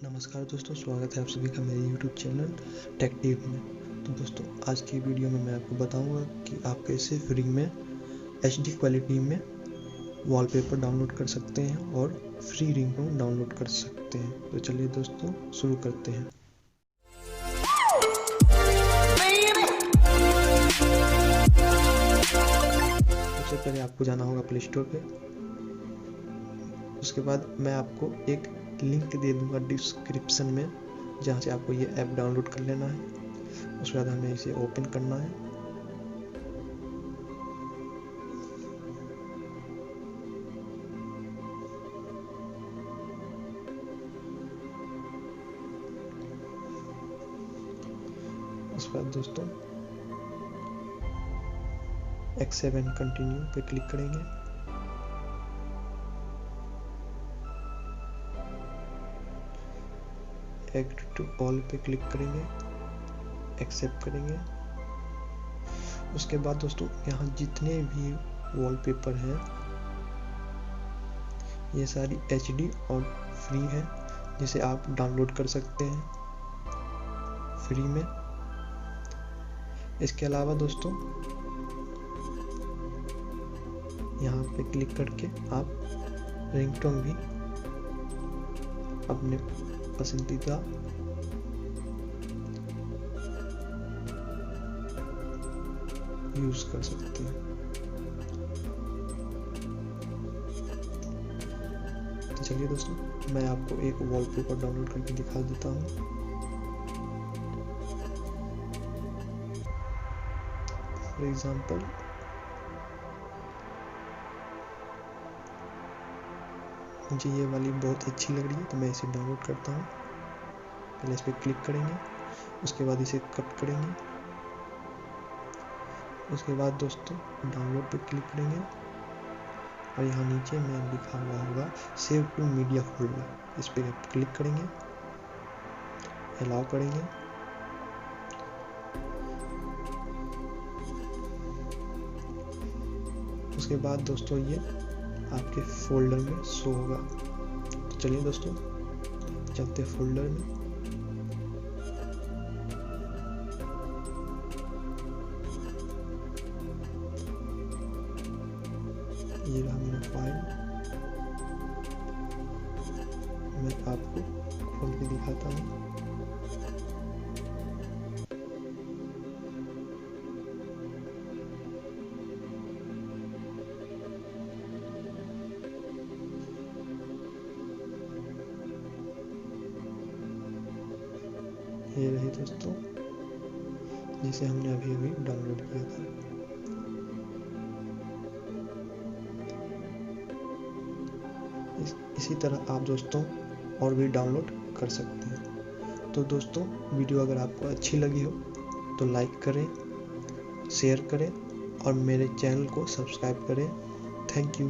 नमस्कार दोस्तों, स्वागत है आप सभी का मेरे YouTube चैनल टेक टिप में। तो दोस्तों, आज की वीडियो में मैं आपको बताऊंगा कि आप कैसे फ्री में HD क्वालिटी में वॉलपेपर डाउनलोड कर सकते हैं और फ्री रिंगटोन डाउनलोड कर सकते हैं। तो चलिए दोस्तों, शुरू करते हैं। सबसे पहले आपको जाना होगा प्ले स्टोर पे। उसके बाद मैं आपको एक लिंक दे दूंगा डिस्क्रिप्शन में, जहाँ से आपको ये ऐप डाउनलोड कर लेना है। उसके बाद हमें इसे ओपन करना है। उसके बाद दोस्तों एक्सेप्ट एंड कंटिन्यू पे क्लिक करेंगे। एग्री टू ऑल पे क्लिक करेंगे, एक्सेप्ट करेंगे। उसके बाद दोस्तों यहाँ जितने भी वॉलपेपर हैं ये सारी HD और फ्री है, जिसे आप डाउनलोड कर सकते हैं फ्री में। इसके अलावा दोस्तों यहाँ पे क्लिक करके आप रिंगटोन भी अपने पसंदीदा यूज कर सकते हैं। तो चलिए दोस्तों, मैं आपको एक वॉलपेपर डाउनलोड करके दिखा देता हूँ। फॉर एग्जाम्पल मुझे ये वाली बहुत अच्छी लग रही है, तो मैं इसे डाउनलोड करता हूँ। पहले इस पर क्लिक करेंगे, उसके बाद इसे कट करेंगे। उसके बाद दोस्तों डाउनलोड पे क्लिक करेंगे और यहाँ नीचे में लिखा हुआ होगा सेव टू मीडिया फोल्डर। इस पर क्लिक करेंगे, अलाउ करेंगे। उसके बाद दोस्तों ये आपके फोल्डर में शो होगा। तो चलिए दोस्तों चलते फोल्डर में। ये रहा मेरा फाइल, मैं आपको खोल के दिखाता हूँ। ये रही दोस्तों, जिसे हमने अभी डाउनलोड किया था। इसी तरह आप दोस्तों और भी डाउनलोड कर सकते हैं। तो दोस्तों वीडियो अगर आपको अच्छी लगी हो तो लाइक करें, शेयर करें और मेरे चैनल को सब्सक्राइब करें। Thank you.